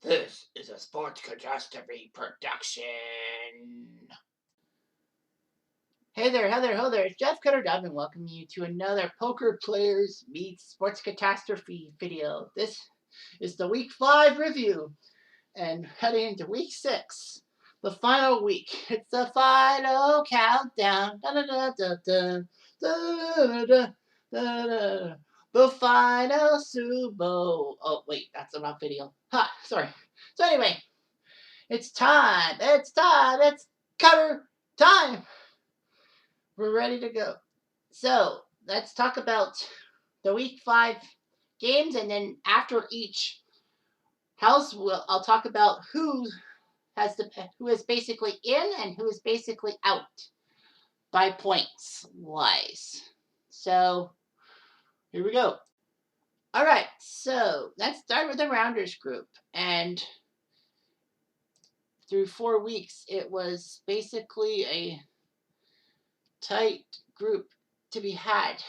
This is a sports catastrophe production. Hey there, ho there. It's Jeff Cutter Dub and welcome you to another Poker Players Meets Sports Catastrophe video. This is the Week 5 review and heading into Week 6, the final week. It's the final countdown. Da, da, da, da, da, da, da, da, da. The final Sumo. Oh, wait, that's the wrong video. Ha, sorry. So anyway, it's time. It's cover time. We're ready to go. So let's talk about the Week 5 games, and then after each house, I'll talk about who is basically in and who is basically out by points wise. So here we go. All right, so let's start with the rounders group, and through 4 weeks, it was basically a tight group to be had.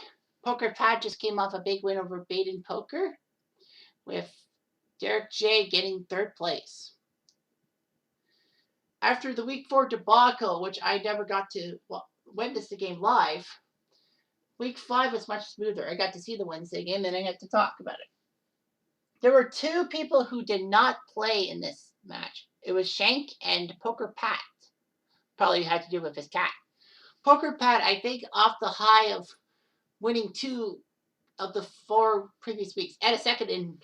Poker Pat just came off a big win over Baden Poker, with Derek J getting 3rd place. After the Week 4 debacle, which I never got to witness the game live, Week 5 was much smoother. I got to see the Wednesday game, and I got to talk about it. There were 2 people who did not play in this match. It was Shank and Poker Pat. Probably had to do with his cat. Poker Pat, I think, off the high of winning 2 of the 4 previous weeks, and a second in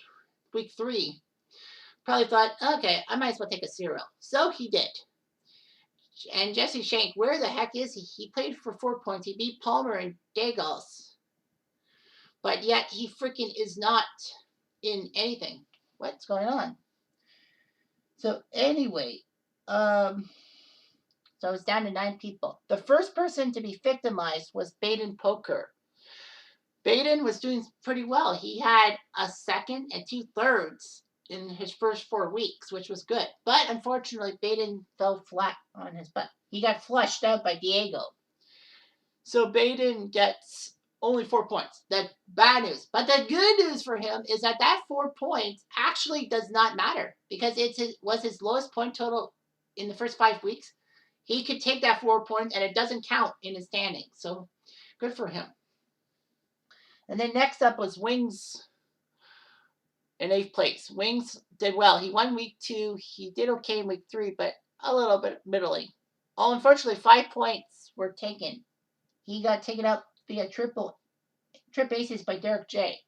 Week 3, probably thought, okay, I might as well take a cereal. So he did. And Jesse Shank, where the heck is he? He played for 4 points. He beat Palmer and Dagos. But yet he freaking is not in anything. What's going on? So anyway, so it's down to 9 people. The first person to be victimized was Baden Poker. Baden was doing pretty well. He had a second and 2/3 in his first 4 weeks, which was good. But unfortunately, Baden fell flat on his butt. He got flushed out by Diego. So Baden gets only 4 points. That's bad news. But the good news for him is that 4 points actually does not matter because it was his lowest point total in the first 5 weeks. He could take that 4 points and it doesn't count in his standing. So good for him. And then next up was Wings in 8th place. Wings did well. He won Week 2. He did okay in Week 3, but a little bit middling. Unfortunately, 5 points were taken. He got taken out via trip aces by Derek J.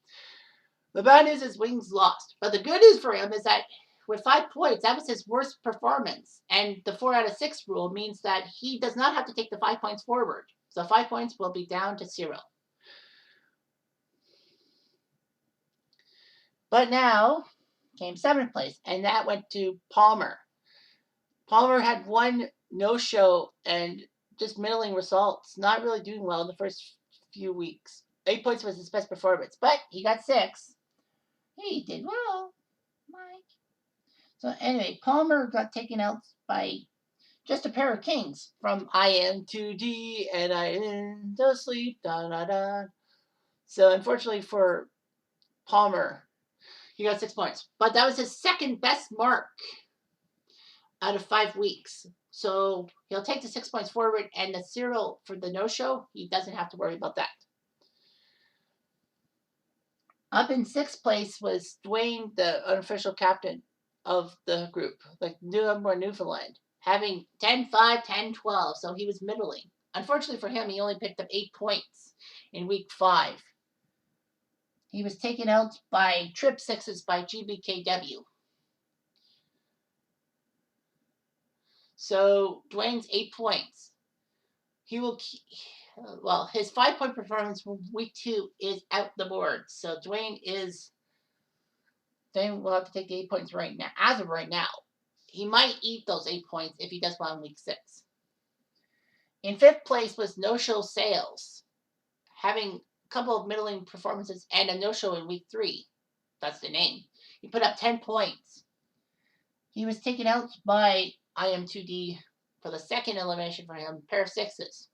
The bad news is Wings lost. But the good news for him is that with 5 points, that was his worst performance. And the 4 out of 6 rule means that he does not have to take the 5 points forward. So 5 points will be down to 0. But now came 7th place, and that went to Palmer. Palmer had 1 no-show and just middling results, not really doing well in the first few weeks. 8 points was his best performance, but he got 6. He did well, Mike. So anyway, Palmer got taken out by just a pair of kings from I am 2D and I am to sleep, da da da. So unfortunately for Palmer, he got 6 points. But that was his second best mark out of 5 weeks. So he'll take the 6 points forward, and the 0 for the no-show, he doesn't have to worry about that. Up in 6th place was Dwayne, the unofficial captain of the group, like Newfoundland, having 10-5, 10-12, so he was middling. Unfortunately for him, he only picked up 8 points in Week 5. He was taken out by trip 6s by GBKW. So Dwayne's 8 points. He will his 5-point performance from Week 2 is out the board. So Dwayne will have to take the 8 points right now. As of right now, he might eat those 8 points if he does well in Week 6. In 5th place was No Show Sales, having a couple of middling performances and a no-show in Week 3. That's the name. He put up 10 points. He was taken out by IM2D for the second elimination for him, pair of 6s.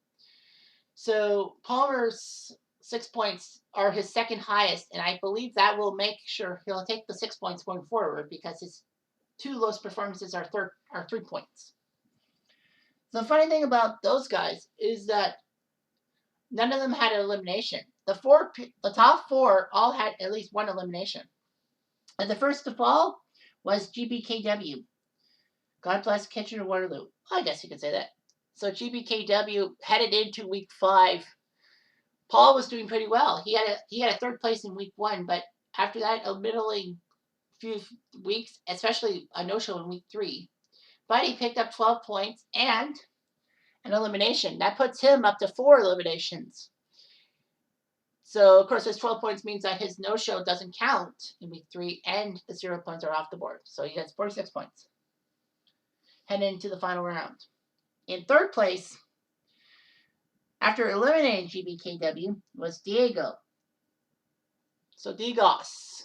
So Palmer's 6 points are his second highest, and I believe that will make sure he'll take the 6 points going forward because his two lowest performances are 3 points. The funny thing about those guys is that none of them had an elimination. The top four all had at least one elimination. And the first to fall was GBKW. God bless Kitchener-Waterloo. I guess you could say that. So GBKW headed into week 5. Paul was doing pretty well. He had a 3rd place in week 1, but after that, a middling few weeks, especially a no-show in week 3. But he picked up 12 points and an elimination. That puts him up to 4 eliminations. So, of course, his 12 points means that his no-show doesn't count in week 3, and the 0 points are off the board. So he gets 46 points. Heading into the final round. In 3rd place, after eliminating GBKW, was Diego. So Diegos,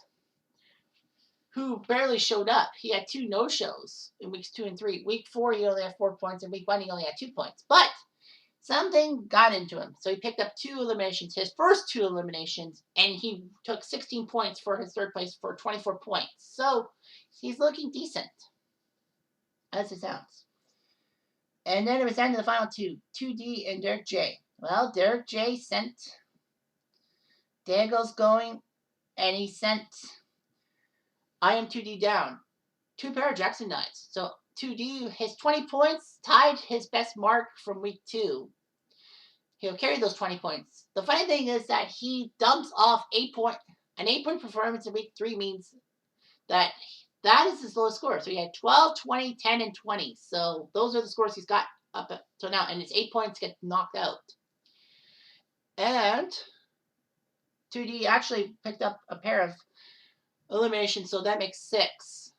who barely showed up. He had 2 no-shows in weeks 2 and 3. Week 4, he only had 4 points. In week 1, he only had 2 points. But something got into him. So he picked up 2 eliminations, his first 2 eliminations, and he took 16 points for his 3rd place for 24 points. So he's looking decent, as it sounds. And then it was down to the final 2, 2D and Derek J. Well, Derek J sent Diego's going, and he sent I am 2D down. 2 pair of Jackson knives. So 2D, his 20 points tied his best mark from week 2. He'll carry those 20 points. The funny thing is that he dumps off an 8-point performance in week 3 means that is his lowest score. So he had 12, 20, 10, and 20. So those are the scores he's got up to now. And his 8 points get knocked out. And 2D actually picked up a pair of eliminations, so that makes 6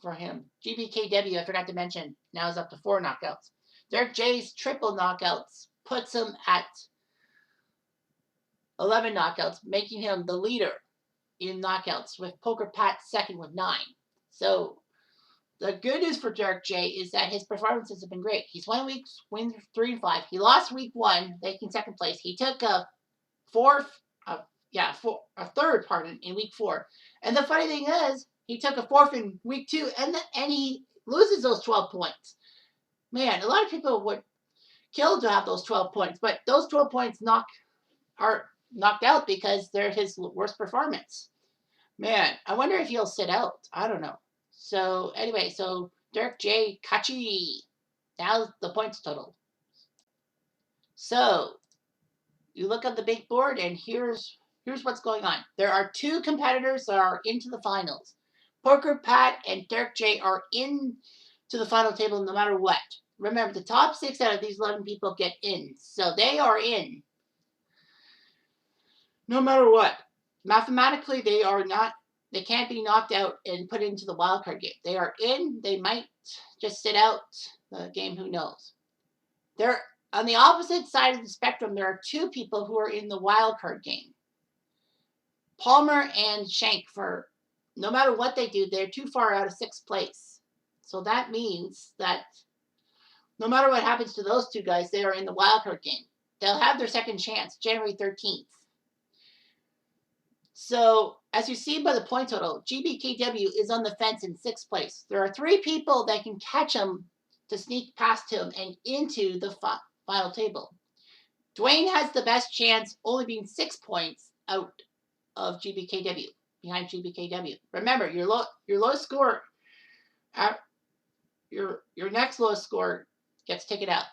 for him. GBKW, I forgot to mention, now is up to 4 knockouts. Derek J's triple knockouts puts him at 11 knockouts, making him the leader in knockouts, with Poker Pat second with 9. So the good news for Derek J is that his performances have been great. He's won weeks 3 and 5. He lost week 1, making 2nd place. He took a third, in week 4. And the funny thing is, he took a 4th in week 2, and he loses those 12 points. Man, a lot of people would kill to have those 12 points, but those 12 points are knocked out because they're his worst performance. Man, I wonder if he'll sit out. I don't know. So anyway, so Derek J. Kachi. Now the points total. So you look at the big board, and here's what's going on. There are 2 competitors that are into the finals. Poker Pat and Derek J are in to the final table no matter what. Remember, the top 6 out of these 11 people get in. So they are in no matter what. Mathematically, they can't be knocked out and put into the wildcard game. They are in. They might just sit out the game. Who knows? They're on the opposite side of the spectrum. There are 2 people who are in the wildcard game. Palmer and Shank, for no matter what they do, they're too far out of 6th place. So that means that no matter what happens to those 2 guys, they are in the wildcard game. They'll have their second chance January 13th. So, as you see by the point total, GBKW is on the fence in 6th place. There are 3 people that can catch him to sneak past him and into the final table. Dwayne has the best chance, only being 6 points out of GBKW, behind GBKW. Remember, your lowest score, your next lowest score gets taken out.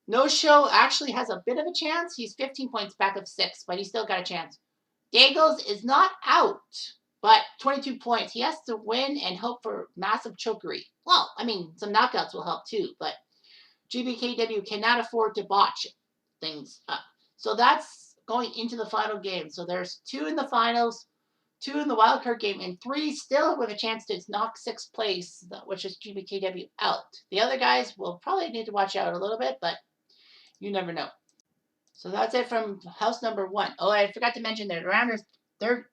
No Show actually has a bit of a chance. He's 15 points back of 6, but he's still got a chance. Dagos is not out, but 22 points. He has to win and hope for massive chokery. Well, I mean, some knockouts will help too, but GBKW cannot afford to botch things up. So that's going into the final game. So there's 2 in the finals, 2 in the wildcard game, and 3 still with a chance to knock 6th place, which is GBKW, out. The other guys will probably need to watch out a little bit, but you never know. So that's it from house number 1. Oh, I forgot to mention that rounders, their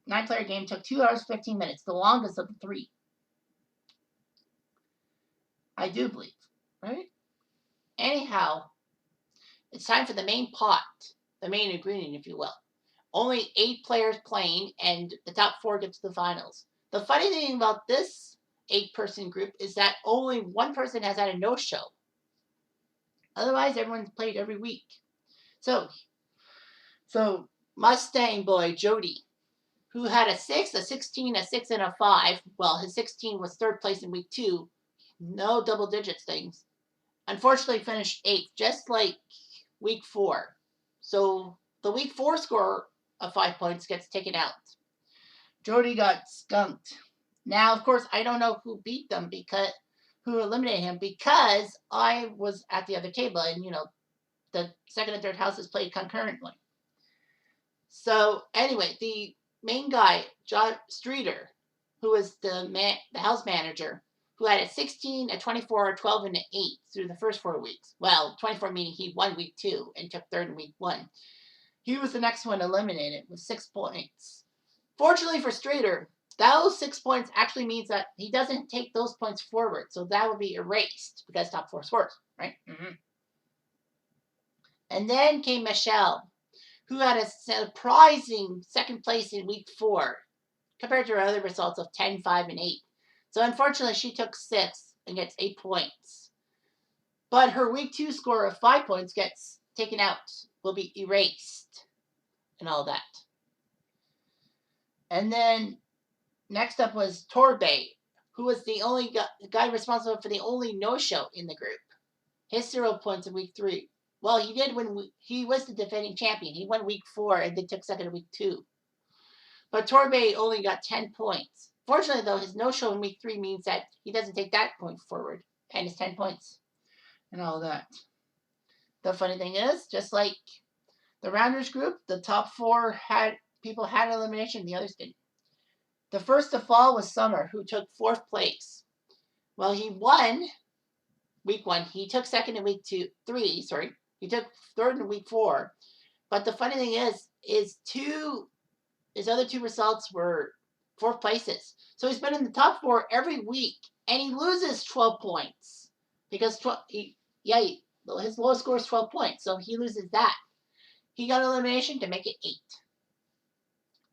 9-player game took 2 hours 15 minutes, the longest of the 3. I do believe, right? Anyhow, it's time for the main pot, the main ingredient, if you will. Only 8 players playing, and the top 4 get to the finals. The funny thing about this 8-person group is that only one person has had a no-show. Otherwise, everyone's played every week. So Mustang boy Jody, who had a 6, a 16, a 6, and a 5. Well, his 16 was third place in week 2. No double digits things. Unfortunately, finished 8th, just like week 4. So the week 4 score of 5 points gets taken out. Jody got skunked. Now, of course, I don't know who beat them who eliminated him, because I was at the other table, and the second and third houses played concurrently. So anyway, the main guy, John Streeter, who was the house manager, who had a 16, a 24, a 12, and an 8 through the first 4 weeks. Well, 24 meaning he won week 2 and took third in week 1. He was the next one eliminated with 6 points. Fortunately for Streeter, those 6 points actually means that he doesn't take those points forward. So that would be erased because top 4 scores, right? Mm-hmm. And then came Michelle, who had a surprising second place in week 4 compared to her other results of 10, 5, and 8. So unfortunately, she took 6 and gets 8 points. But her week 2 score of 5 points gets taken out, will be erased, and all that. And then next up was Torbay, who was the only guy responsible for the only no-show in the group. His 0 points in week 3. Well, he did win. He was the defending champion. He won week 4 and then took second in week 2. But Torbay only got 10 points. Fortunately, though, his no-show in week 3 means that he doesn't take that point forward, and his 10 points and all that. The funny thing is, just like the Rounders group, the top 4 people had elimination, the others didn't. The first to fall was Summer, who took 4th place. Well, he won week 1. He took second in week 3. He took third in week 4. But the funny thing is his other 2 results were 4th places. So he's been in the top 4 every week, and he loses 12 points because his lowest score is 12 points, so he loses that. He got elimination to make it 8.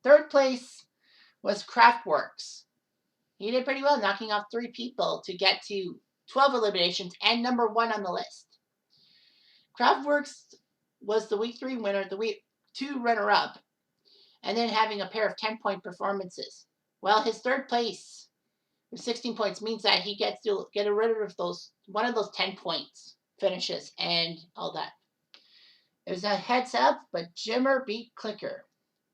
Third place was Craftworks. He did pretty well, knocking off 3 people to get to 12 eliminations and number 1 on the list. Craftworks was the week 3 winner, the week 2 runner-up, and then having a pair of 10-point performances. Well, his third place with 16 points means that he gets to get rid of one of those 10 points finishes and all that. It was a heads up, but Jimmer beat Clicker.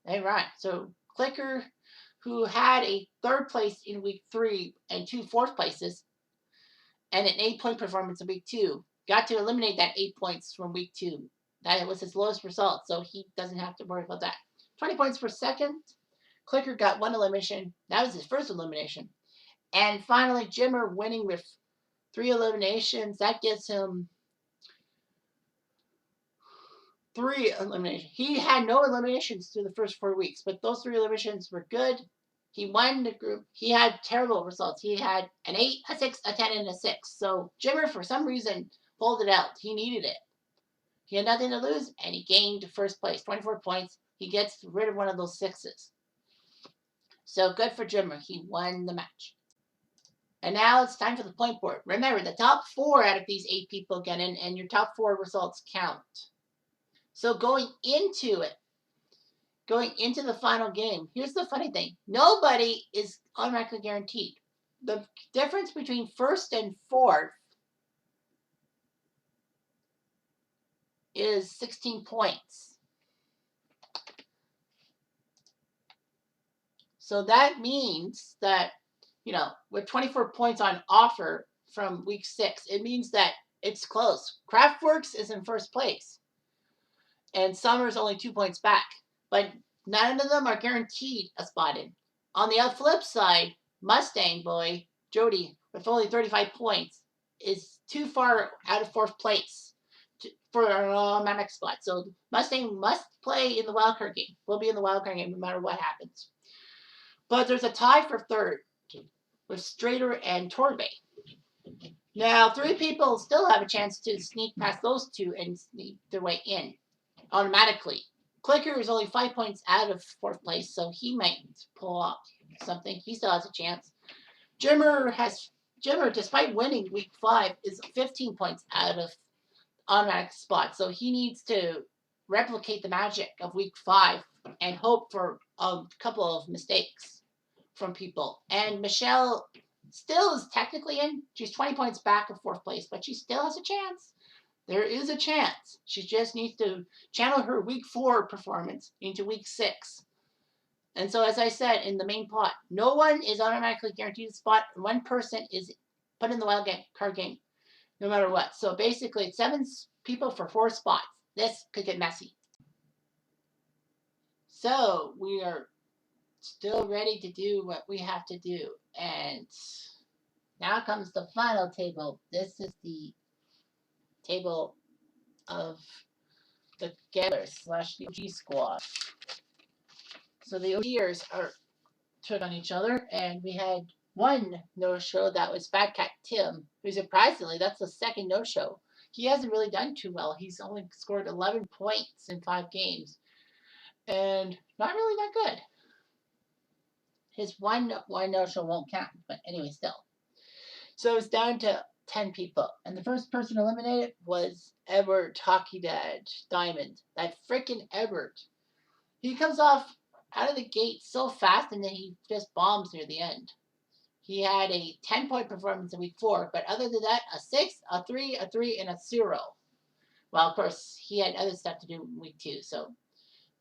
All right, so Clicker, who had a 3rd place in week 3 and 2 4th places, and an 8-point performance in week 2, got to eliminate that 8 points from week 2. That was his lowest result, so he doesn't have to worry about that. 20 points for second. Clicker got 1 elimination. That was his first elimination. And finally, Jimmer winning with 3 eliminations. That gives him 3 eliminations. He had no eliminations through the first 4 weeks, but those 3 eliminations were good. He won the group. He had terrible results. He had an 8, a 6, a 10, and a 6. So Jimmer, for some reason, pulled it out. He needed it. He had nothing to lose, and he gained first place, 24 points. He gets rid of one of those 6s. So good for Jimmer. He won the match. And now it's time for the point board. Remember, the top 4 out of these 8 people get in, and your top 4 results count. So going into the final game, here's the funny thing. Nobody is automatically guaranteed. The difference between 1st and 4th is 16 points. So that means that, with 24 points on offer from week 6, it means that it's close. Craftworks is in 1st place, and Summer's only 2 points back. But none of them are guaranteed a spot in. On the flip side, Mustang boy Jody, with only 35 points, is too far out of 4th place for an automatic spot. So Mustang must play in the wildcard game. Will be in the wildcard game no matter what happens. But there's a tie for 3rd with Strader and Torbay. Now, 3 people still have a chance to sneak past those 2 and sneak their way in automatically. Clicker is only 5 points out of 4th place, so he might pull off. something. He still has a chance. Jimmer, despite winning week 5, is 15 points out of automatic spot. So he needs to replicate the magic of week 5 and hope for a couple of mistakes from people. And Michelle still is technically in. She's 20 points back of 4th place, but she still has a chance. There is a chance. She just needs to channel her week 4 performance into week 6. And so, as I said in the main pot, no one is automatically guaranteed a spot. One person is put in the wild card game, no matter what. So basically, it's 7 people for 4 spots. This could get messy. So we are still ready to do what we have to do. And now comes the final table. This is the table of the Gamblers / the OG squad. So the OGers took on each other, and we had one no-show that was Fat Cat Tim, who surprisingly, that's the second no-show. He hasn't really done too well. He's only scored 11 points in 5 games, and not really that good. His one no-show won't count, but anyway, still. So it's down to 10 people, and the first person eliminated was Edward Hockey Dad Diamond. That freaking Edward. He comes off out of the gate so fast, and then he just bombs near the end. He had a 10-point performance in week 4, but other than that, a 6, a 3, a 3, and a 0. Well, of course, he had other stuff to do in week 2, so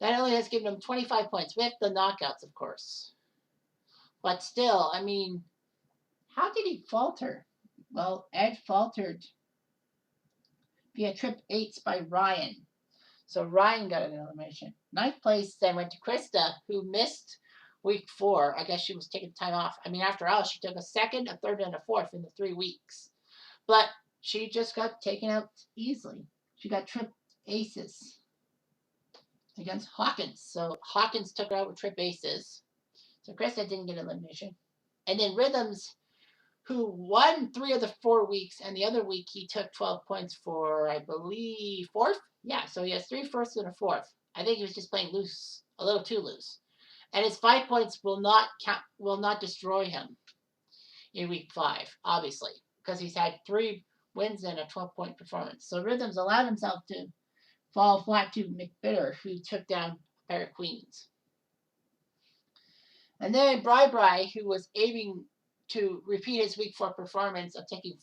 that only has given him 25 points with the knockouts, of course. But still, I mean, how did he falter? Well, Ed faltered via trip 8s by Ryan. So Ryan got an elimination. 9th place then went to Krista, who missed week 4. I guess she was taking time off. I mean, after all, she took a 2nd, a 3rd, and a 4th in the 3 weeks. But she just got taken out easily. She got trip aces against Hawkins. So Hawkins took her out with trip aces. So Krista didn't get elimination. And then Rhythms, who won 3 of the 4 weeks, and the other week he took 12 points for, I believe, 4th? Yeah, so he has 3 firsts and a 4th. I think he was just playing loose, a little too loose. And his 5 points will not destroy him in week 5, obviously, because he's had 3 wins and a 12-point performance. So Rhythms allowed himself to fall flat to McBitter, who took down a pair of queens. And then Bri, who was aiming to repeat his week 4 performance of taking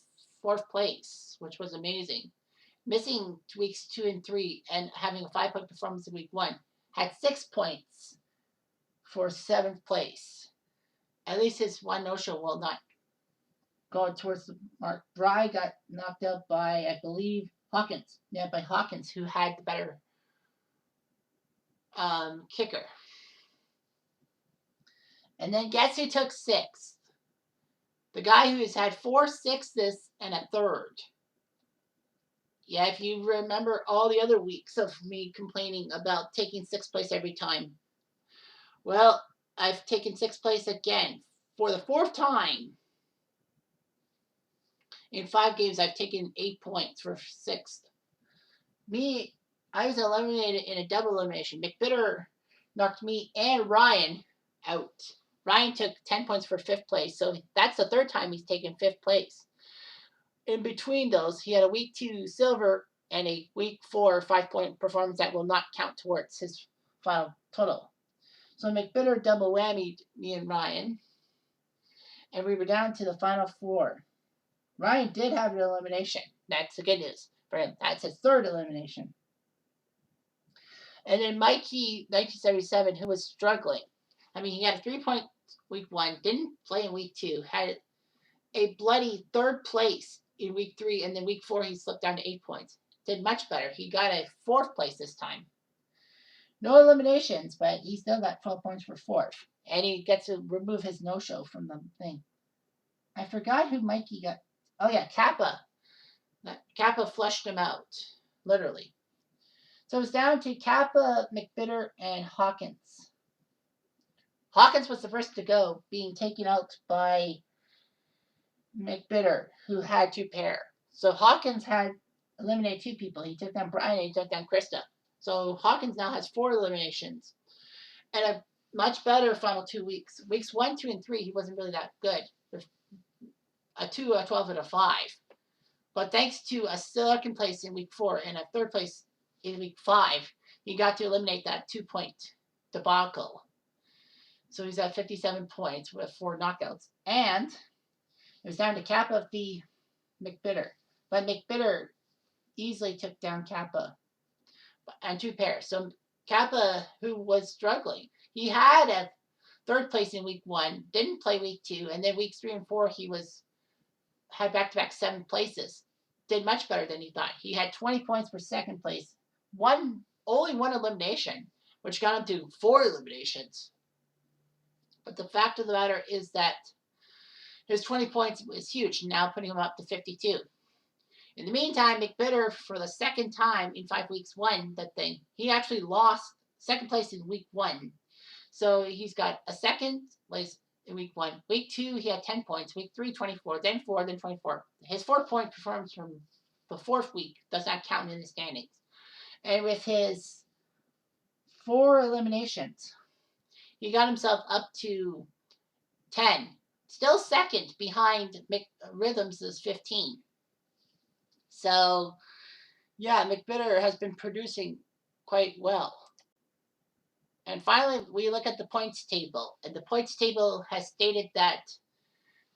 4th place, which was amazing, missing weeks 2 and 3 and having a 5-point performance in week 1, had 6 points for 7th place. At least his one no-show will not go towards the mark. Bri got knocked out by, I believe, Hawkins. Yeah, by Hawkins, who had the better kicker. And then guess who took 6th? The guy who has had 4 6s and a 3rd. Yeah, if you remember all the other weeks of me complaining about taking 6th place every time. Well, I've taken 6th place again. For the 4th time in 5 games, I've taken 8 points for 6th. I was eliminated in a double elimination. McBitter knocked me and Ryan out. Ryan took 10 points for 5th place, so that's the 3rd time he's taken 5th place. In between those, he had a week 2 silver and a week 4 5-point performance that will not count towards his final total. So McBitter double whammied me and Ryan, and we were down to the final 4. Ryan did have an elimination. That's the good news for him. That's his 3rd elimination. And then Mikey, 1977, who was struggling. I mean, he had a 3-point week 1, didn't play in week 2, had a bloody 3rd place in week 3, and then week 4 he slipped down to 8 points. Did much better. He got a 4th place this time. No eliminations, but he still got 12 points for 4th. And he gets to remove his no-show from the thing. I forgot who Mikey got. Oh, yeah, Kappa. Kappa flushed him out, literally. So it's down to Kappa, McBitter, and Hawkins. Hawkins was the first to go, being taken out by McBitter, who had 2 pair. So Hawkins had eliminated 2 people. He took down Brian and he took down Krista. So Hawkins now has 4 eliminations. And much better final 2 weeks. Weeks 1, 2, and 3, he wasn't really that good. A 2, a 12, and a 5. But thanks to a second place in week 4 and a third place in week 5, he got to eliminate that 2-point debacle. So he's at 57 points with 4 knockouts. And it was down to Kappa v. McBitter. But McBitter easily took down Kappa and 2 pairs. So Kappa, who was struggling, he had a third place in week 1, didn't play week 2, and then weeks 3 and 4 he had back-to-back 7 places. Did much better than he thought. He had 20 points for second place. Only one elimination, which got him to 4 eliminations. But the fact of the matter is that his 20 points was huge, now putting him up to 52. In the meantime, McBitter, for the second time in 5 weeks, won that thing. He actually lost second place in week 1. So he's got a second place in week 1. Week 2, he had 10 points. Week 3, 24. Then 4, then 24. His 4-point performance from the 4th week does not count in the standings. And with his 4 eliminations, he got himself up to 10. Still second behind Rhythms' 15. So, yeah, McBitter has been producing quite well. And finally, we look at the points table. And the points table has stated that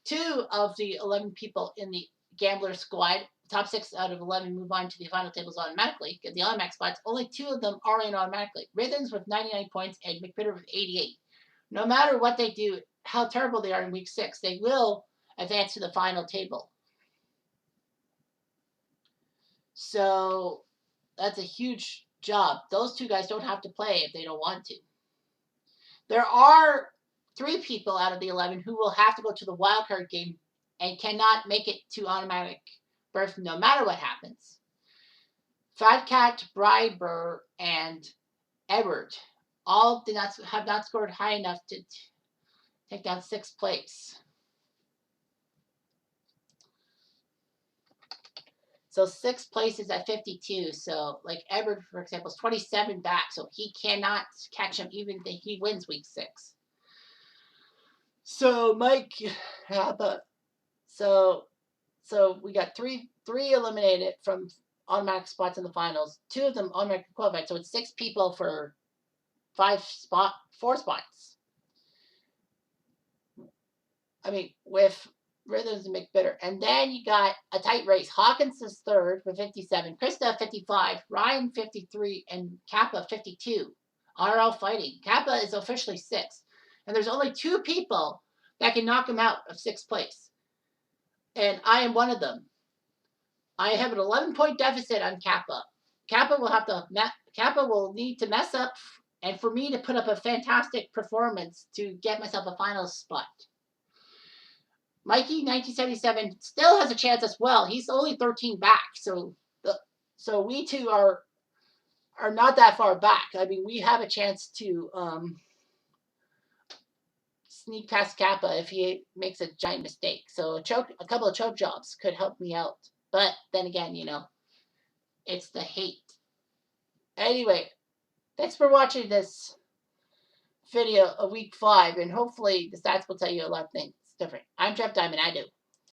2 of the 11 people in the Gambler squad, top 6 out of 11, move on to the final tables automatically, get the automatic spots. Only 2 of them are in automatically. Rhythms with 99 points and McBitter with 88. No matter what they do, how terrible they are in week 6, they will advance to the final table. So that's a huge job. Those 2 guys don't have to play if they don't want to. There are 3 people out of the 11 who will have to go to the wildcard game and cannot make it to automatic berth no matter what happens. Fat Cat, Bryber, and Edward all have not scored high enough to take down 6th place. So 6th place is at 52. So, like Edward, for example, is 27 back. So he cannot catch him even if he wins week 6. So Mike, so we got three eliminated from automatic spots in the finals. 2 of them automatic qualified. So it's 6 people for 4 spots. I mean, with Rhythms and McBitter. And then you got a tight race. Hawkins is 3rd with 57. Krista 55. Ryan 53. And Kappa 52 are all fighting. Kappa is officially 6th. And there's only 2 people that can knock him out of 6th place. And I am one of them. I have an 11-point deficit on Kappa. Kappa will need to mess up and for me to put up a fantastic performance to get myself a final spot. Mikey, 1977, still has a chance as well. He's only 13 back, so we 2 are not that far back. I mean, we have a chance to sneak past Kappa if he makes a giant mistake. So a couple of choke jobs could help me out. But then again, it's the hate. Anyway, thanks for watching this video of week 5, and hopefully the stats will tell you a lot of things different. I'm Jeff Diamond. I do.